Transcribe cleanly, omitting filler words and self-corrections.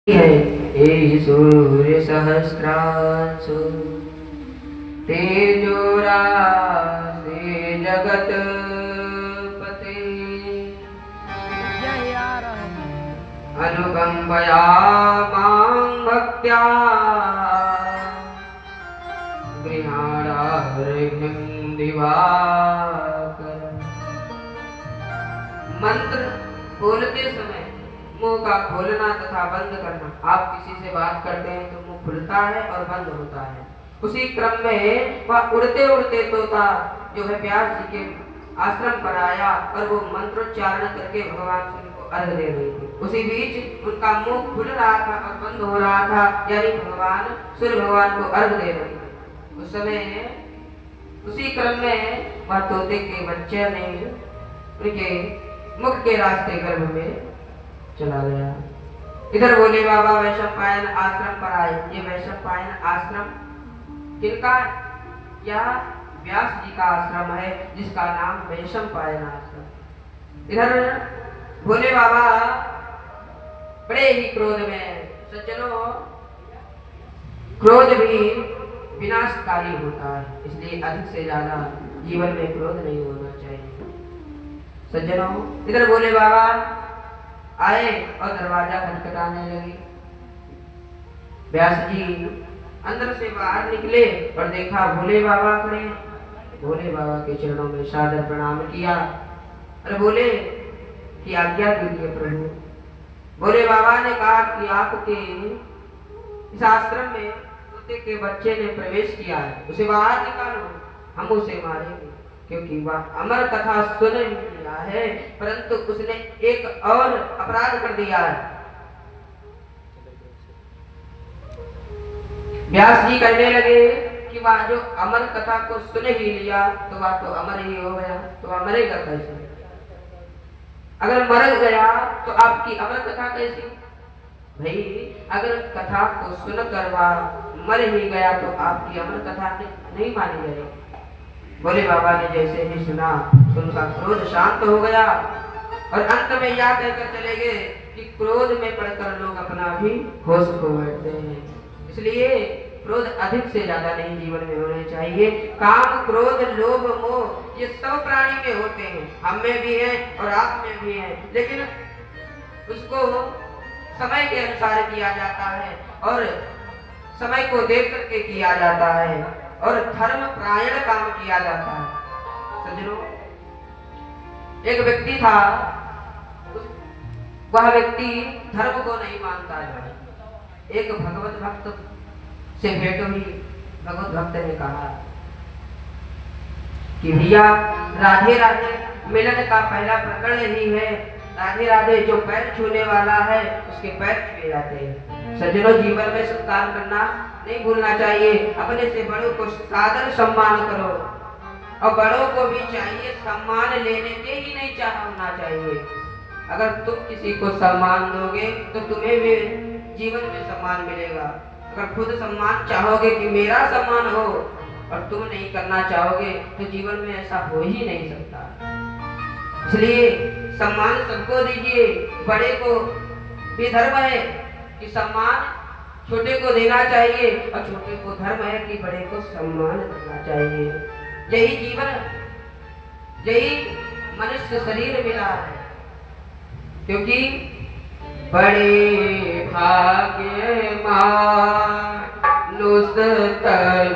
है हे सूर्य सहस्रांशु तेजोराशि जगत पते अनुकंपया मां भक्त्या गृहाणाग्निं दिवाकर। मंत्र बोलते समय मुंह का खोलना तथा बंद करना। आप किसी से बात करते हैं तो मुंह खुलता है और बंद होता है। उसी क्रम में वह उड़ते उड़ते तोता जो है व्यास जी के आश्रम पर आया और वो मंत्रोच्चारण करके भगवान सूर्य को अर्घ दे रही थी। उसी बीच उनका मुंह खुल रहा था और बंद हो रहा था, यानी भगवान सूर्य भगवान को अर्घ दे रही थी। उस समय उसी क्रम में वह तोते के बच्चे ने उनके मुख के रास्ते गर्भ में चला गया। इधर भोले बाबा वैशंपायन आश्रम पर आए। ये वैशंपायन आश्रम किनका? या व्यास जी का आश्रम है, जिसका नाम वैशंपायन आश्रम। इधर भोले बाबा बड़े ही क्रोध में। सज्जनों, क्रोध भी विनाशकारी होता है, इसलिए अधिक से ज्यादा जीवन में क्रोध नहीं होना चाहिए। सज्जनों, इधर भोले बाबा आए और दरवाजा खटखटाने लगे। व्यास जी अंदर से बाहर निकले और देखा भोले बाबा खड़े। भोले बाबा के चरणों में सादर प्रणाम किया और बोले कि आज्ञा कीजिए प्रभु। भोले बाबा ने कहा कि आपके इस आश्रम में तोते के बच्चे ने प्रवेश किया है, उसे बाहर निकालो, हम उसे मारेंगे, क्योंकि वह अमर कथा सुन लिया है, परंतु उसने एक और अपराध कर दिया है। व्यास जी कहने लगे कि वह जो अमर कथा को सुन ही लिया तो वह तो अमर ही हो गया, तो वह मरेगा कैसे? अगर मर गया तो आपकी अमर कथा कैसी? भाई, अगर कथा को सुनकर वह मर ही गया तो आपकी अमर कथा नहीं मानी जाएगी। भोले बाबा ने जैसे ही सुना तो उनका क्रोध शांत हो गया और अंत में यह कहकर चले गए कि क्रोध में पड़कर लोग अपना भी होश खो बैठते हैं। इसलिए क्रोध अधिक से ज्यादा नहीं जीवन में होने चाहिए। काम, क्रोध, लोभ, मोह ये सब प्राणी में होते हैं, हम में भी है और आप में भी है, लेकिन उसको समय के अनुसार किया जाता है और समय को देख करके किया जाता है और धर्म प्रायण काम किया जाता है। सज्जनों, एक व्यक्ति था, वह व्यक्ति धर्म को नहीं मानता है। एक भगवत भक्त से भेंट हुई। भगवत भक्त ने कहा कि भैया राधे राधे मिलन का पहला प्रकरण ही है, राधे राधे जो पैर छूने वाला है उसके पैर छुए जाते हैं। सज्जनों, जीवन में सत्कार करना नहीं भूलना चाहिए। अपने से बड़ों को सादर सम्मान करो और बड़ों को भी चाहिए सम्मान लेने के ही नहीं होना चाहिए। अगर तुम किसी को सम्मान दोगे तो तुम्हें भी जीवन में सम्मान मिलेगा। अगर खुद सम्मान चाहोगे कि मेरा सम्मान हो और तुम नहीं करना चाहोगे तो जीवन में ऐसा हो ही नहीं सकता। इसलिए सम्मान सबको दीजिए। बड़े को भी धर्म है कि सम्मान छोटे को देना चाहिए और छोटे को धर्म है कि बड़े को सम्मान करना चाहिए। यही जीवन, यही मनुष्य शरीर मिला है, क्योंकि बड़े भाग्य मानुष तन